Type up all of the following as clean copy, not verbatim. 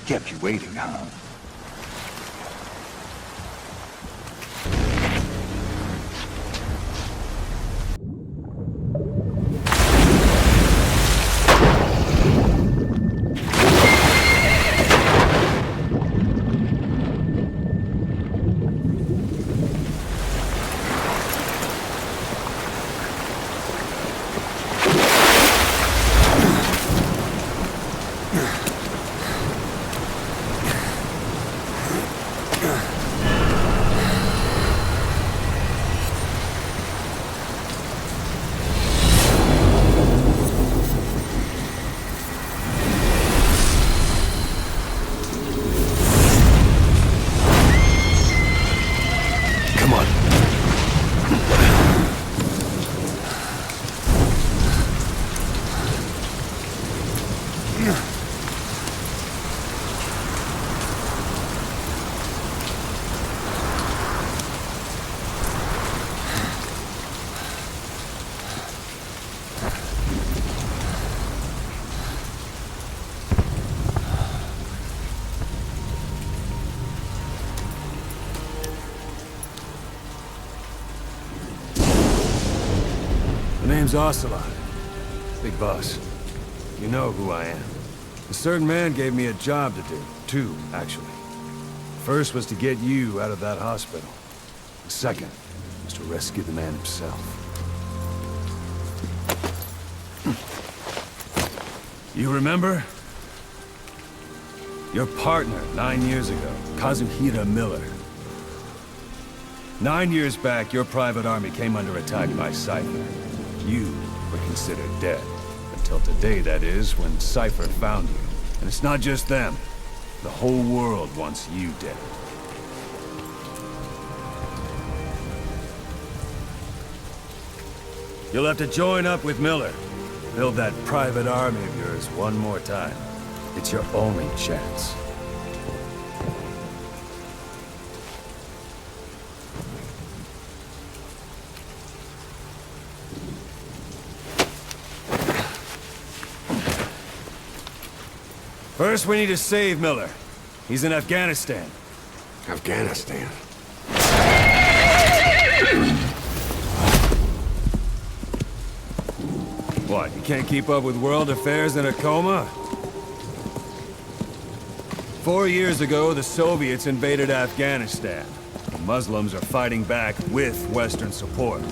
Kept you waiting, huh? Name's Ocelot. Big boss. You know who I am. A certain man gave me a job to do. Two, actually. First was to get you out of that hospital. The second was to rescue the man himself. You remember? Your partner 9 years ago, Kazuhira Miller. 9 years back, your private army came under attack by Cypher. You were considered dead. Until today, that is, when Cypher found you. And it's not just them. The whole world wants you dead. You'll have to join up with Miller. Build that private army of yours one more time. It's your only chance. First, we need to save Miller. He's in Afghanistan. Afghanistan? What, you can't keep up with world affairs in a coma? 4 years ago, the Soviets invaded Afghanistan. The Muslims are fighting back with Western support.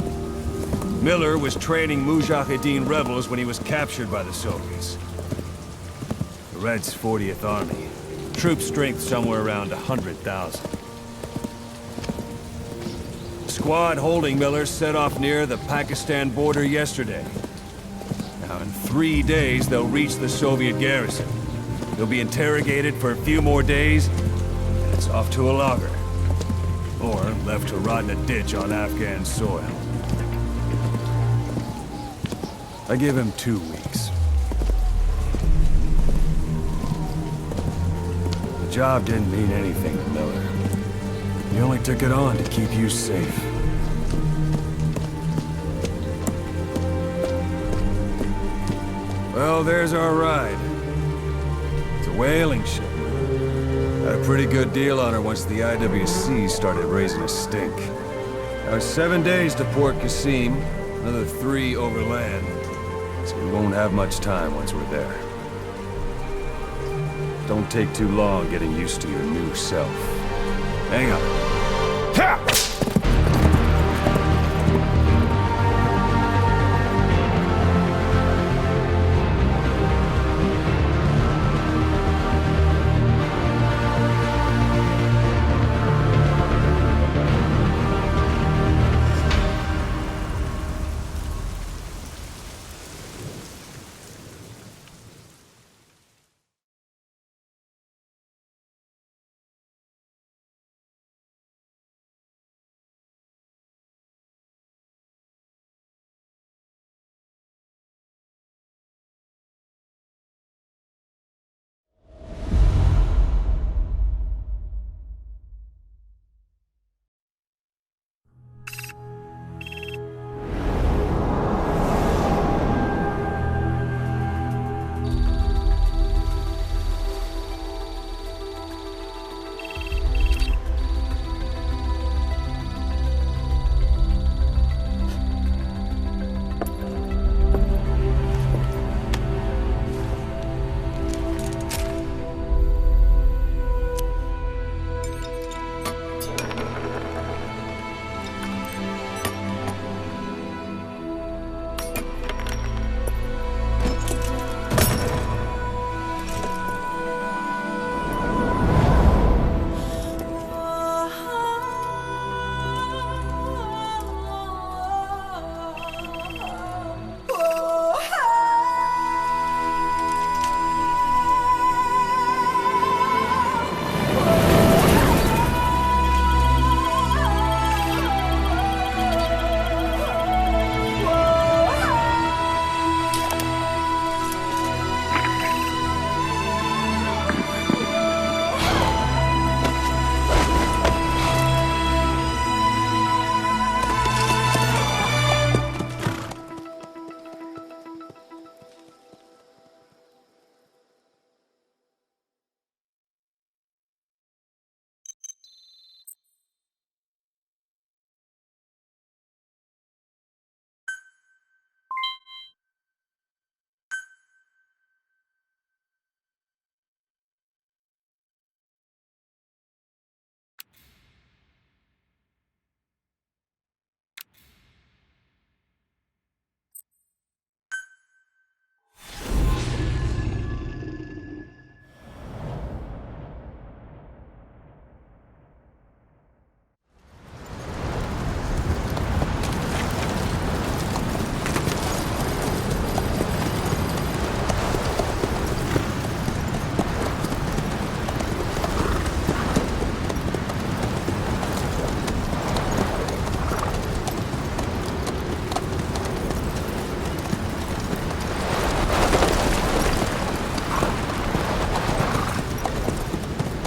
Miller was training Mujahideen rebels when he was captured by the Soviets. The Red's 40th Army. Troop strength somewhere around 100,000. The squad holding Miller set off near the Pakistan border yesterday. Now, in 3 days, they'll reach the Soviet garrison. They'll be interrogated for a few more days, and it's off to a lager. Or left to rot in a ditch on Afghan soil. I give him 2 weeks. The job didn't mean anything to Miller. He only took it on to keep you safe. Well, there's our ride. It's a whaling ship. Had a pretty good deal on her once the IWC started raising a stink. Now it's 7 days to Port Qasim, another 3 overland. So we won't have much time once we're there. Don't take too long getting used to your new self. Hang on. Ha!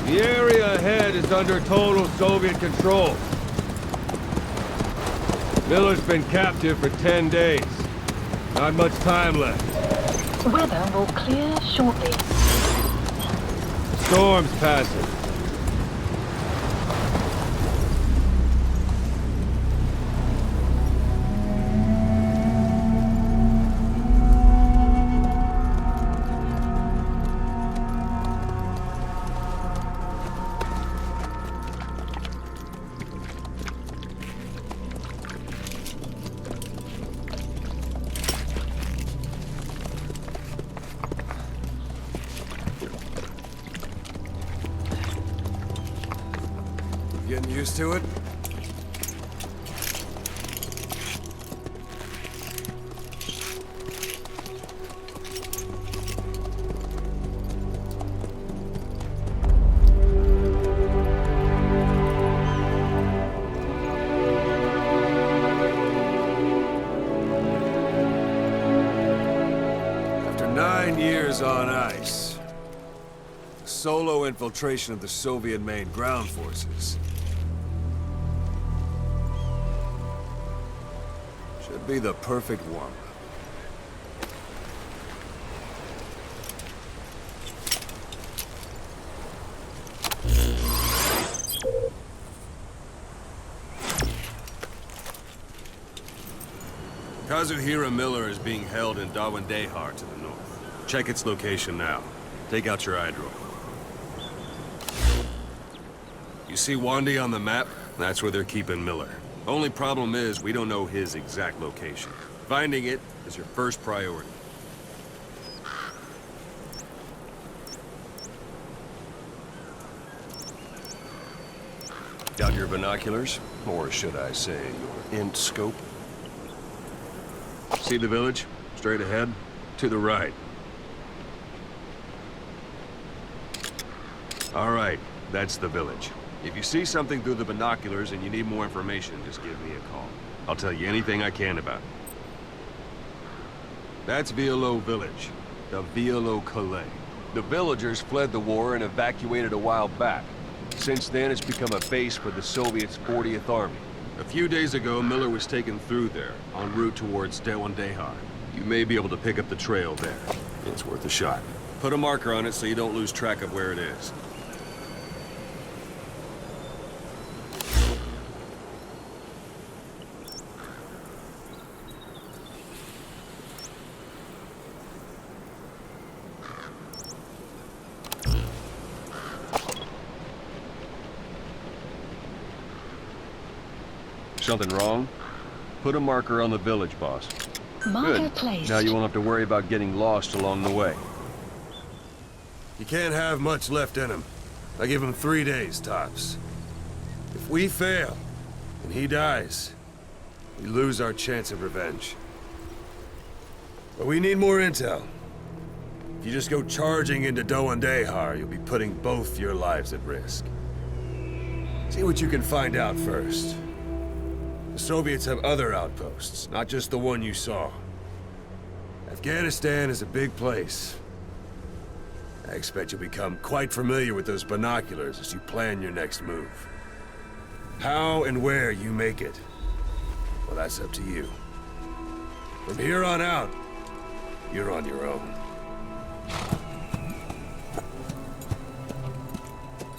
The area ahead is under total Soviet control. Miller's been captive for 10 days. Not much time left. Weather will clear shortly. Storm's passing. Getting used to it? After 9 years on ice, solo infiltration of the Soviet main ground forces. Should be the perfect warm-up. Kazuhira Miller is being held in Dawandehar to the north. Check its location now. Take out your eye droid. You see Wandy on the map? That's where they're keeping Miller. Only problem is, we don't know his exact location. Finding it is your first priority. Got your binoculars? Or should I say, your int scope? See the village? Straight ahead? To the right. All right, that's the village. If you see something through the binoculars and you need more information, just give me a call. I'll tell you anything I can about it. That's Violo Village, the Violo Calais. The villagers fled the war and evacuated a while back. Since then, it's become a base for the Soviets' 40th Army. A few days ago, Miller was taken through there, en route towards Dawandehar. You may be able to pick up the trail there. It's worth a shot. Put a marker on it so you don't lose track of where it is. Something wrong? Put a marker on the village, boss. Marker Good. placed. Now you won't have to worry about getting lost along the way. You can't have much left in him. I give him 3 days, tops. If we fail, and he dies, we lose our chance of revenge. But we need more intel. If you just go charging into Dawandehar, you'll be putting both your lives at risk. See what you can find out first. The Soviets have other outposts, not just the one you saw. Afghanistan is a big place. I expect you'll become quite familiar with those binoculars as you plan your next move. How and where you make it, well, that's up to you. From here on out, you're on your own.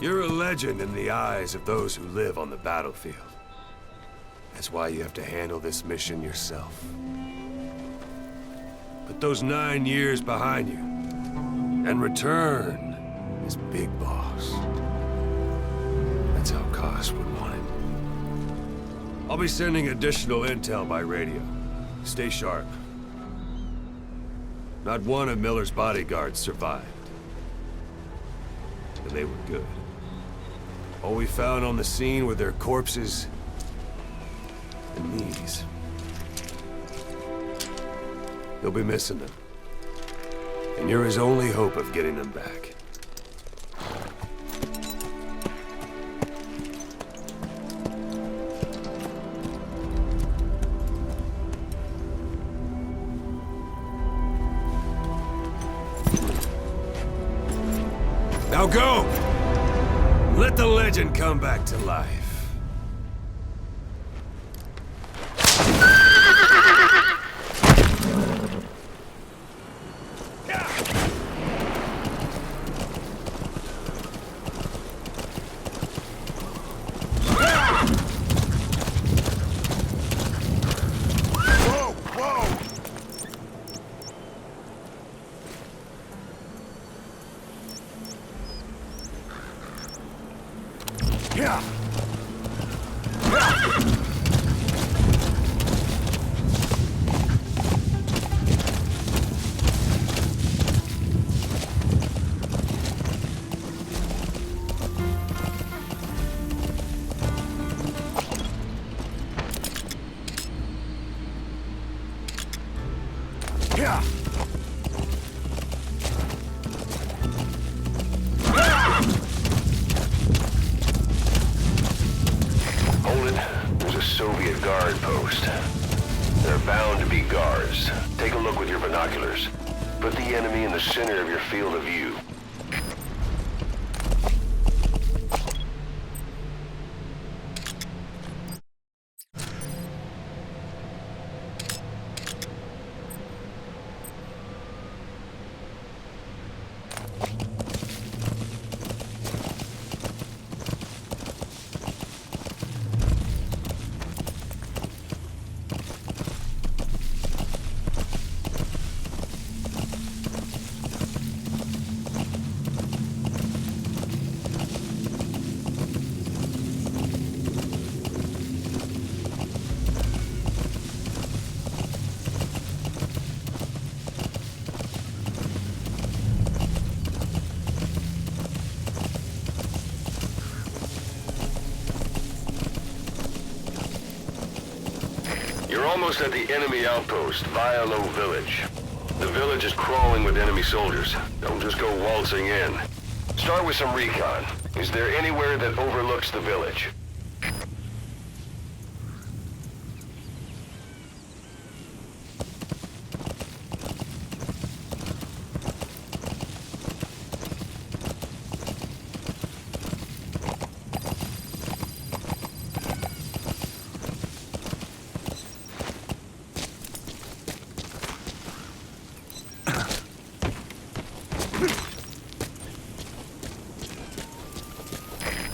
You're a legend in the eyes of those who live on the battlefield. That's why you have to handle this mission yourself. Put those 9 years behind you, and return as Big Boss. That's how Koss would want it. I'll be sending additional intel by radio. Stay sharp. Not one of Miller's bodyguards survived. And they were good. All we found on the scene were their corpses and knees. You'll be missing them. And you're his only hope of getting them back. Now go! Let the legend come back to life. Hold it. There's a Soviet guard post. There are bound to be guards. Take a look with your binoculars. Put the enemy in the center of your field of view. You're almost at the enemy outpost, Vialo Village. The village is crawling with enemy soldiers. Don't just go waltzing in. Start with some recon. Is there anywhere that overlooks the village?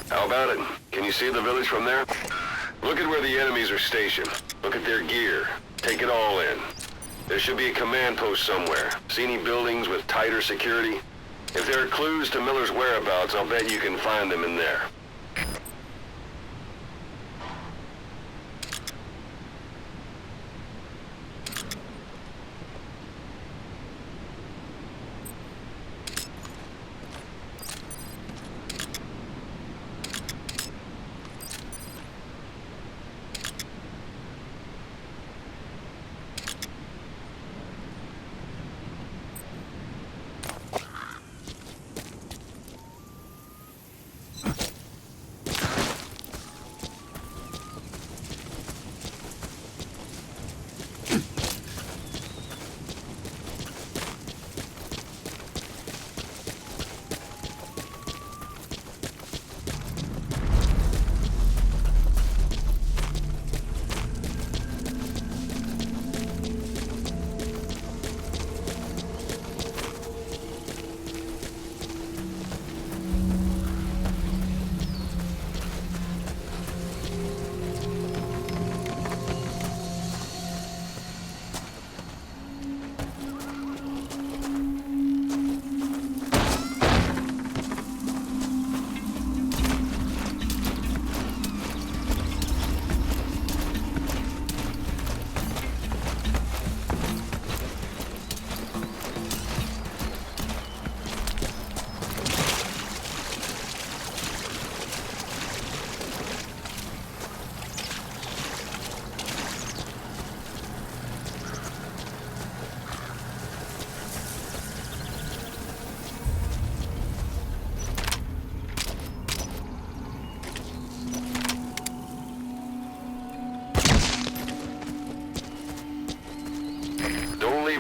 How about it? Can you see the village from there? Look at where the enemies are stationed. Look at their gear. Take it all in. There should be a command post somewhere. See any buildings with tighter security? If there are clues to Miller's whereabouts, I'll bet you can find them in there.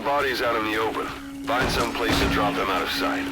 Bodies out in the open. Find some place to drop them out of sight.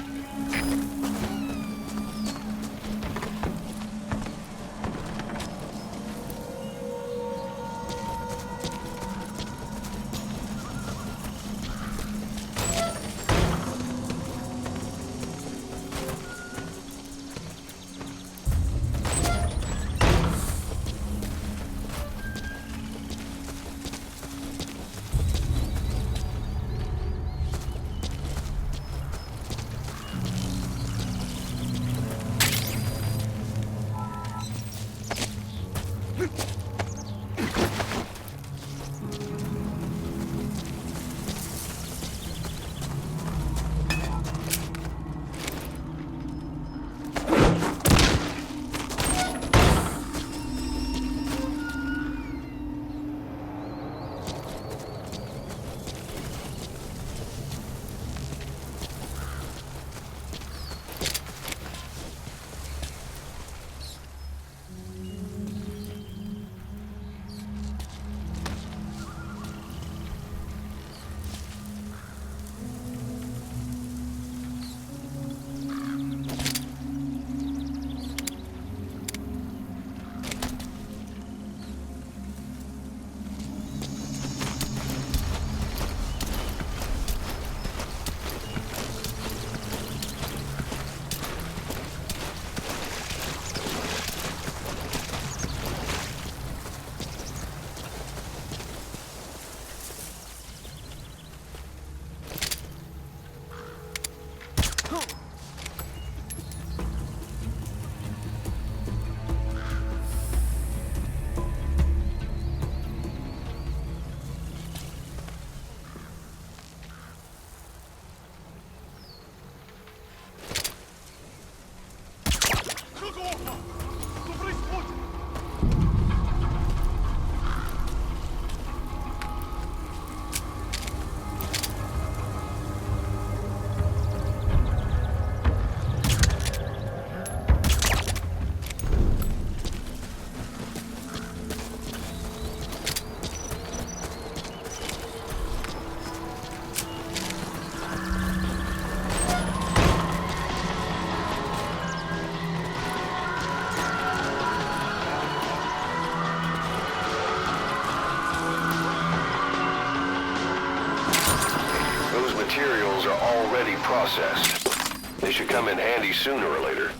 processed. They should come in handy sooner or later.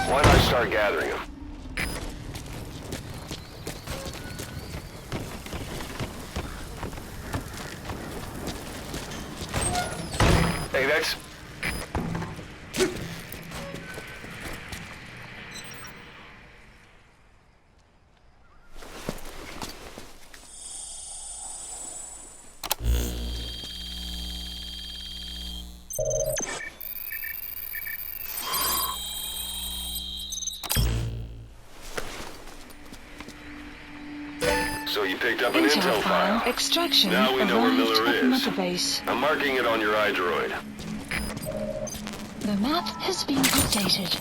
Why not start gathering them? Hey, that's... So you picked up an intel file. Extraction Now we know where arrived Miller at is. Mother Base. I'm marking it on your iDroid. The map has been updated.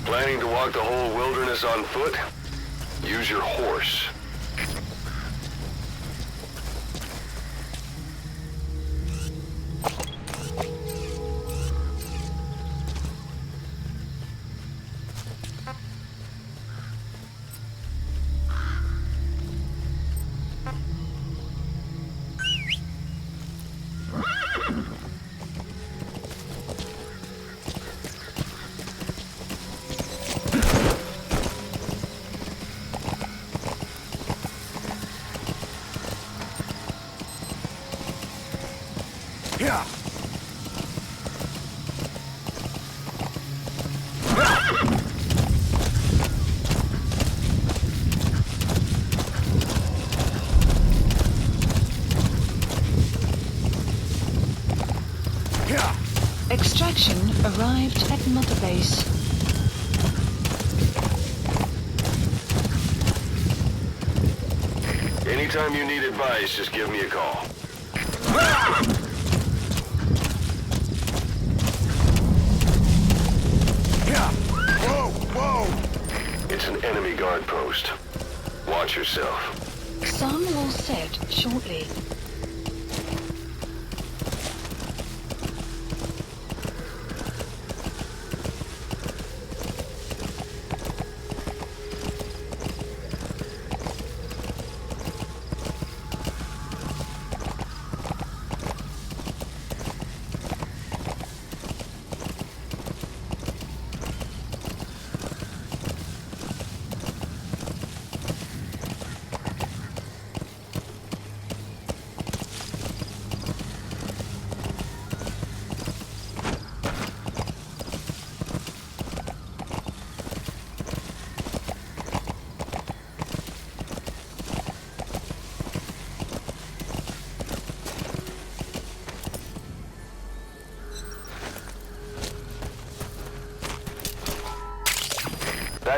Planning to walk the whole wilderness on foot? Use your horse. Extraction arrived at Mother Base. Anytime you need advice, just give me a call. Whoa, whoa! It's an enemy guard post. Watch yourself. Sun will set shortly.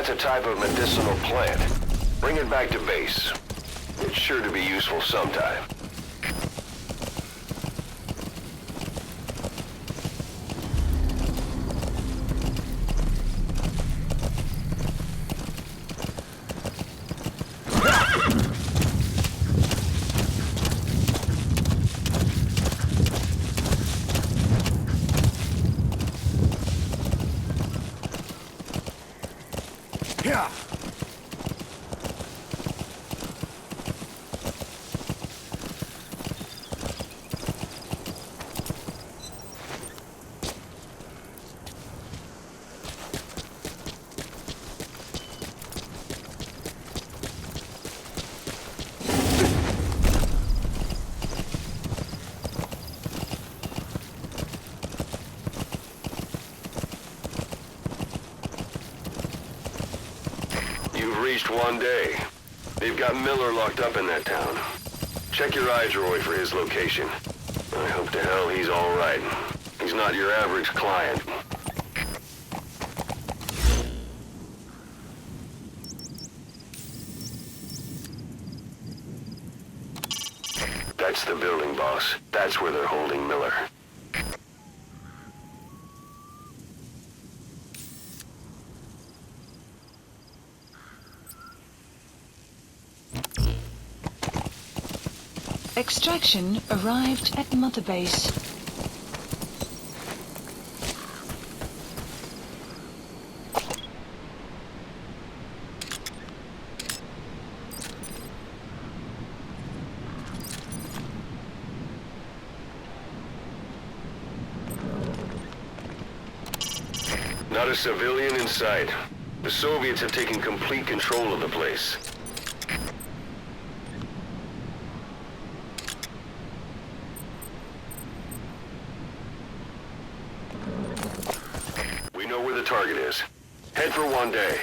That's a type of medicinal plant. Bring it back to base. It's sure to be useful sometime. reached one day. They've got Miller locked up in that town. Check your iDroid for his location. I hope to hell he's all right. He's not your average client. That's the building, boss. That's where they're holding Miller. Extraction arrived at Mother Base. Not a civilian in sight. The Soviets have taken complete control of the place. We know where the target is. Head for one day.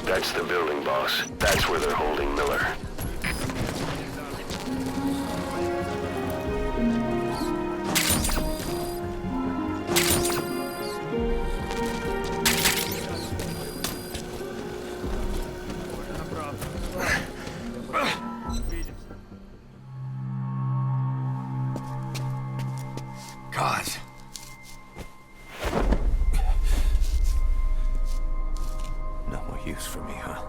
That's the building, boss. That's where they're holding Miller. God. No more use for me, huh?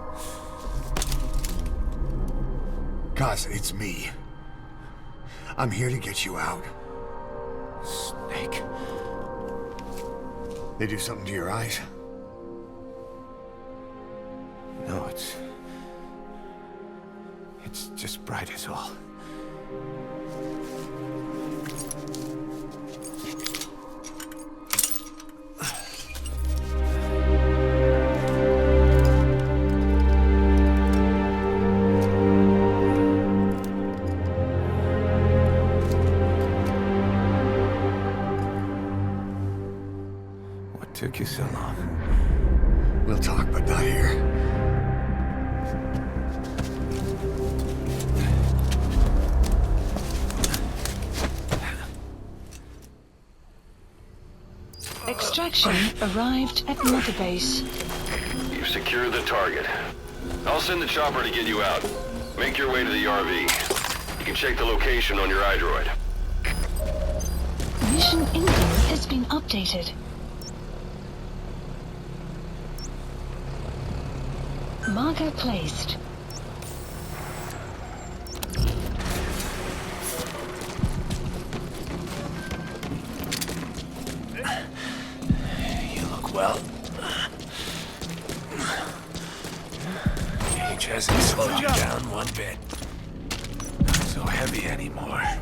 Kaz, it's me. I'm here to get you out. Snake. They do something to your eyes? No, it's just bright as all. What took you so long? We'll talk, but not here. Extraction arrived at Mother Base. You've secured the target. I'll send the chopper to get you out. Make your way to the RV. You can check the location on your iDroid. Mission info has been updated. Marker placed. You look well. Age hasn't slowed you down one bit. Not so heavy anymore, right?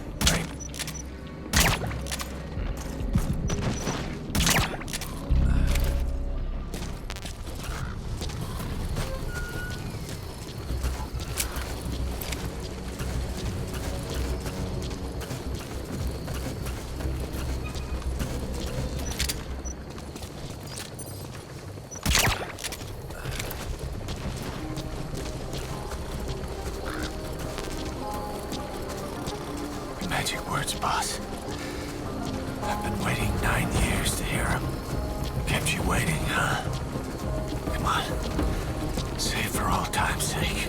words, boss. I've been waiting 9 years to hear them. Kept you waiting, huh? Come on. Say it for all time's sake.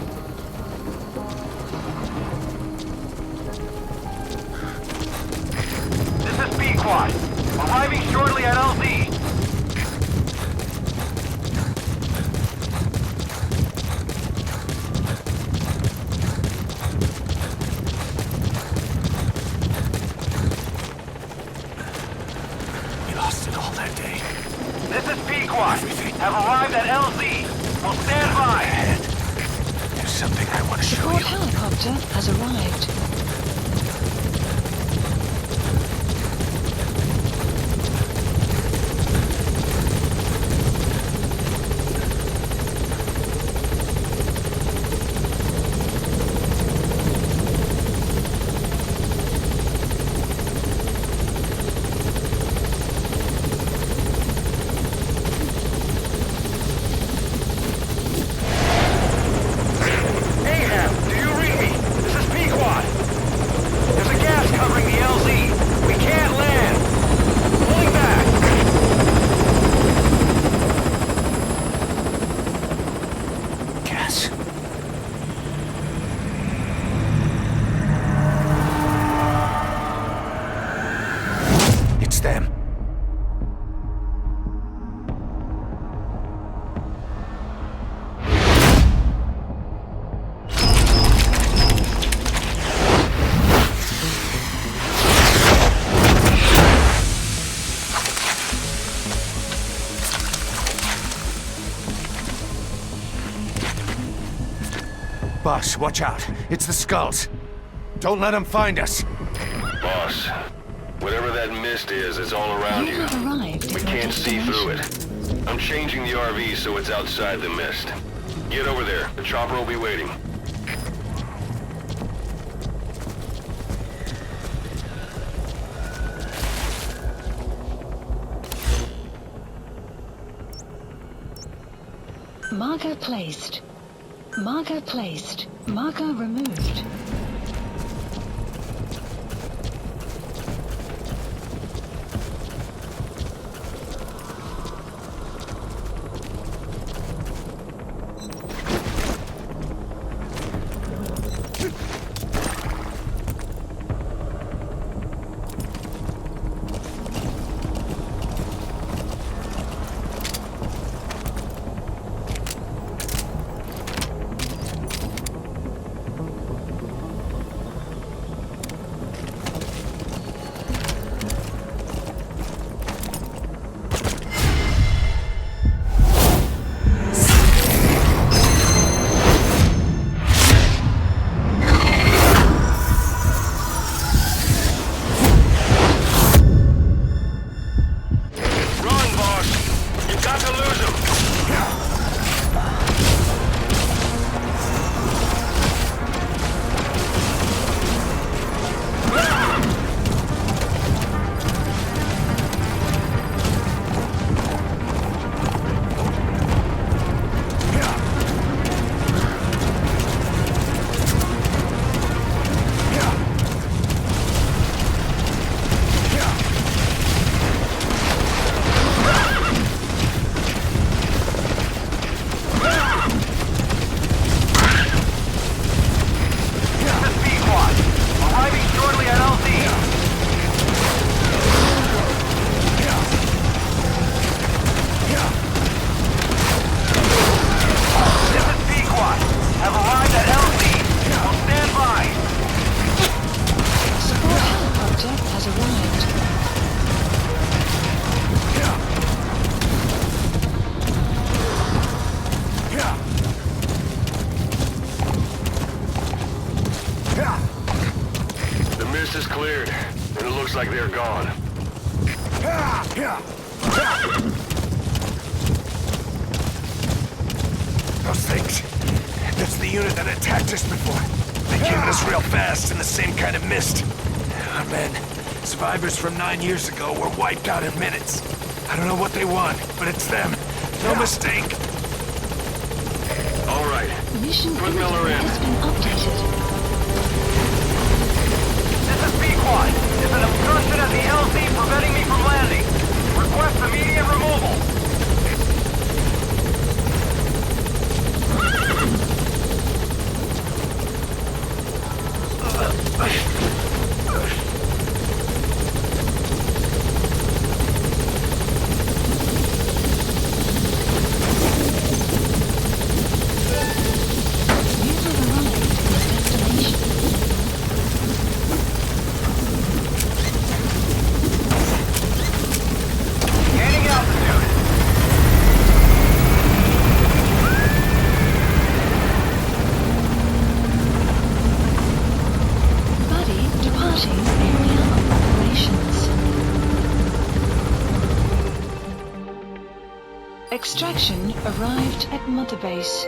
This is B-Quad. Arriving shortly at LZ. We lost it all that day. This is P-Quad. Have arrived at LZ. Will stand by. Ahead. There's something I want to show Support you. helicopter has arrived. Boss, watch out. It's the skulls. Don't let them find us. Boss, whatever that mist is, it's all around You you. have arrived We at your can't see through destination. it. I'm changing the RV so it's outside the mist. Get over there. The chopper will be waiting. Marker placed. Marker placed. Marker removed. Is cleared, and it looks like they're gone. Those things. That's the unit that attacked us before. They came at us real fast in the same kind of mist. Oh, man. Survivors from 9 years ago were wiped out in minutes. I don't know what they want, but it's them. No mistake. All right. Mission Put Miller in. has been updated. This is B squad. There's an obstruction at the LZ preventing me from landing. Request immediate removal. Extraction arrived at Mother Base.